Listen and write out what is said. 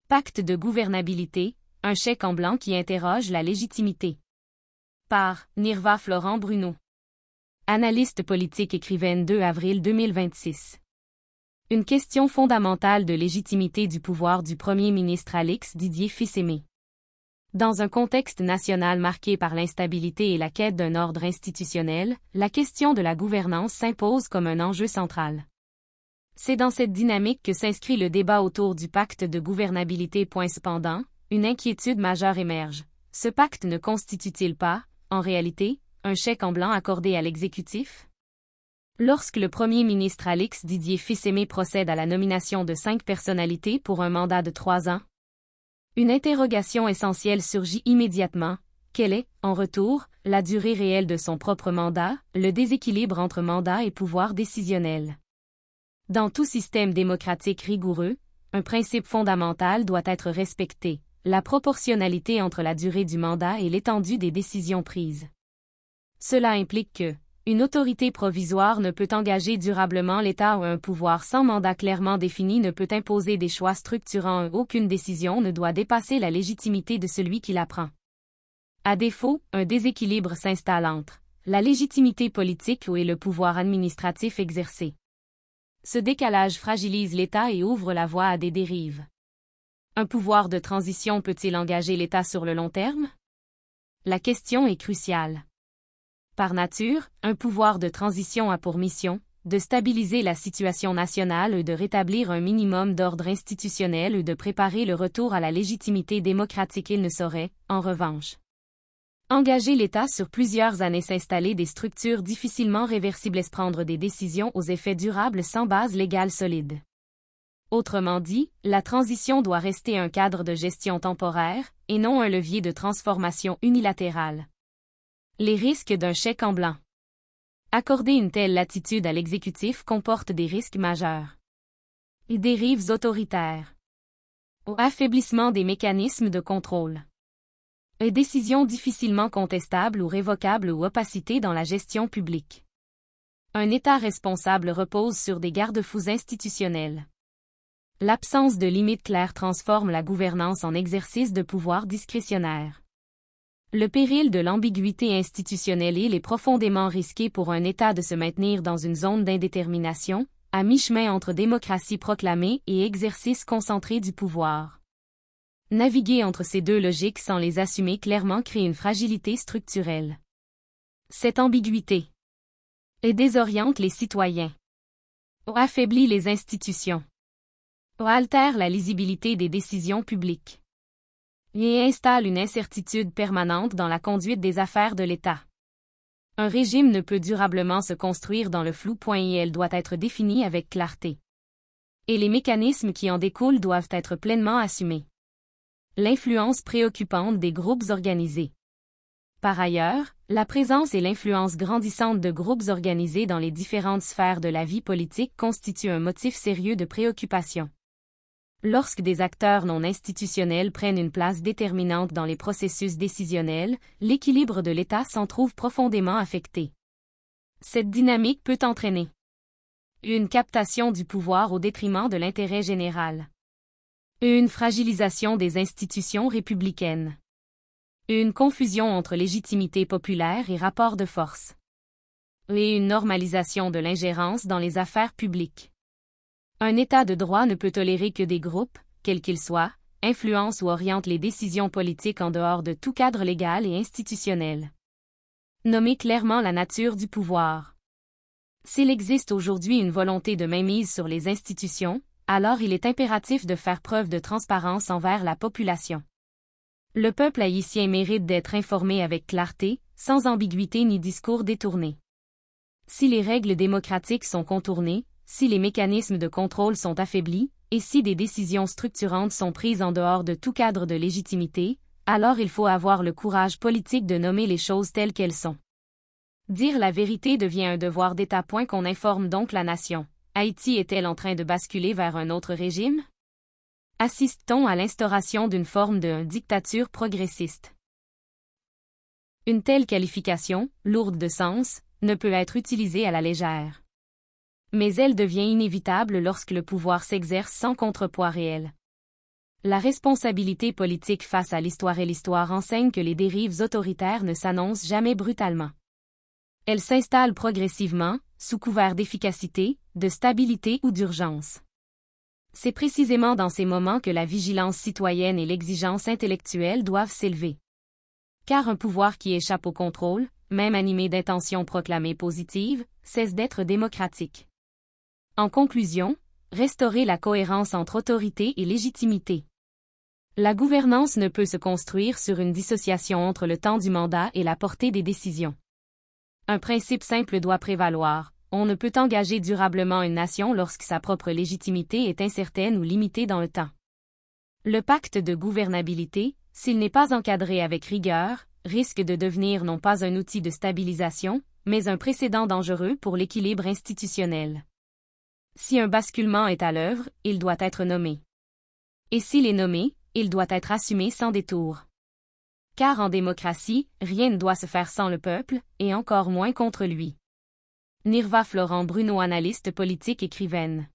Pacte de gouvernabilité, un chèque en blanc qui interroge la légitimité. Par Nirva Florent Bruno. Analyste politique, écrivaine, 2 avril 2026. Une question fondamentale de légitimité du pouvoir du Premier ministre Alex Didier Fils-Aimé. Dans un contexte national marqué par l'instabilité et la quête d'un ordre institutionnel, la question de la gouvernance s'impose comme un enjeu central. C'est dans cette dynamique que s'inscrit le débat autour du pacte de gouvernabilité. Cependant, une inquiétude majeure émerge. Ce pacte ne constitue-t-il pas, en réalité, un chèque en blanc accordé à l'exécutif? Lorsque le Premier ministre Alex Didier Fils-Aimé procède à la nomination de 5 personnalités pour un mandat de 3 ans, une interrogation essentielle surgit immédiatement. Quelle est, en retour, la durée réelle de son propre mandat, le déséquilibre entre mandat et pouvoir décisionnel? Dans tout système démocratique rigoureux, un principe fondamental doit être respecté, la proportionnalité entre la durée du mandat et l'étendue des décisions prises. Cela implique que, une autorité provisoire ne peut engager durablement l'État ou un pouvoir sans mandat clairement défini ne peut imposer des choix structurants. Aucune décision ne doit dépasser la légitimité de celui qui la prend. À défaut, un déséquilibre s'installe entre la légitimité politique et le pouvoir administratif exercé. Ce décalage fragilise l'État et ouvre la voie à des dérives. Un pouvoir de transition peut-il engager l'État sur le long terme? La question est cruciale. Par nature, un pouvoir de transition a pour mission de stabiliser la situation nationale et de rétablir un minimum d'ordre institutionnel et de préparer le retour à la légitimité démocratique. Il ne saurait, en revanche, engager l'État sur plusieurs années, s'installer des structures difficilement réversibles et prendre des décisions aux effets durables sans base légale solide. Autrement dit, la transition doit rester un cadre de gestion temporaire, et non un levier de transformation unilatérale. Les risques d'un chèque en blanc. Accorder une telle latitude à l'exécutif comporte des risques majeurs. Dérives autoritaires. Affaiblissement des mécanismes de contrôle. Décisions difficilement contestables ou révocables ou opacité dans la gestion publique. Un État responsable repose sur des garde-fous institutionnels. L'absence de limites claires transforme la gouvernance en exercice de pouvoir discrétionnaire. Le péril de l'ambiguïté institutionnelle. Il est profondément risqué pour un État de se maintenir dans une zone d'indétermination, à mi-chemin entre démocratie proclamée et exercice concentré du pouvoir. Naviguer entre ces deux logiques sans les assumer clairement crée une fragilité structurelle. Cette ambiguïté désoriente les citoyens, affaiblit les institutions, altère la lisibilité des décisions publiques et installe une incertitude permanente dans la conduite des affaires de l'État. Un régime ne peut durablement se construire dans le flou. Et elle doit être définie avec clarté. Et les mécanismes qui en découlent doivent être pleinement assumés. L'influence préoccupante des groupes organisés. Par ailleurs, la présence et l'influence grandissante de groupes organisés dans les différentes sphères de la vie politique constituent un motif sérieux de préoccupation. Lorsque des acteurs non institutionnels prennent une place déterminante dans les processus décisionnels, l'équilibre de l'État s'en trouve profondément affecté. Cette dynamique peut entraîner une captation du pouvoir au détriment de l'intérêt général, une fragilisation des institutions républicaines, une confusion entre légitimité populaire et rapport de force, et une normalisation de l'ingérence dans les affaires publiques. Un État de droit ne peut tolérer que des groupes, quels qu'ils soient, influencent ou orientent les décisions politiques en dehors de tout cadre légal et institutionnel. Nommer clairement la nature du pouvoir. S'il existe aujourd'hui une volonté de mainmise sur les institutions, alors il est impératif de faire preuve de transparence envers la population. Le peuple haïtien mérite d'être informé avec clarté, sans ambiguïté ni discours détournés. Si les règles démocratiques sont contournées, si les mécanismes de contrôle sont affaiblis, et si des décisions structurantes sont prises en dehors de tout cadre de légitimité, alors il faut avoir le courage politique de nommer les choses telles qu'elles sont. Dire la vérité devient un devoir d'État. Qu'on informe donc la nation. Haïti est-elle en train de basculer vers un autre régime? Assiste-t-on à l'instauration d'une forme de dictature progressiste? Une telle qualification, lourde de sens, ne peut être utilisée à la légère. Mais elle devient inévitable lorsque le pouvoir s'exerce sans contrepoids réel. La responsabilité politique face à l'histoire et l'histoire enseigne que les dérives autoritaires ne s'annoncent jamais brutalement. Elles s'installent progressivement, sous couvert d'efficacité, de stabilité ou d'urgence. C'est précisément dans ces moments que la vigilance citoyenne et l'exigence intellectuelle doivent s'élever. Car un pouvoir qui échappe au contrôle, même animé d'intentions proclamées positives, cesse d'être démocratique. En conclusion, restaurer la cohérence entre autorité et légitimité. La gouvernance ne peut se construire sur une dissociation entre le temps du mandat et la portée des décisions. Un principe simple doit prévaloir: on ne peut engager durablement une nation lorsque sa propre légitimité est incertaine ou limitée dans le temps. Le pacte de gouvernabilité, s'il n'est pas encadré avec rigueur, risque de devenir non pas un outil de stabilisation, mais un précédent dangereux pour l'équilibre institutionnel. Si un basculement est à l'œuvre, il doit être nommé. Et s'il est nommé, il doit être assumé sans détour. Car en démocratie, rien ne doit se faire sans le peuple, et encore moins contre lui. Nirva Florent Bruno, analyste politique, écrivaine.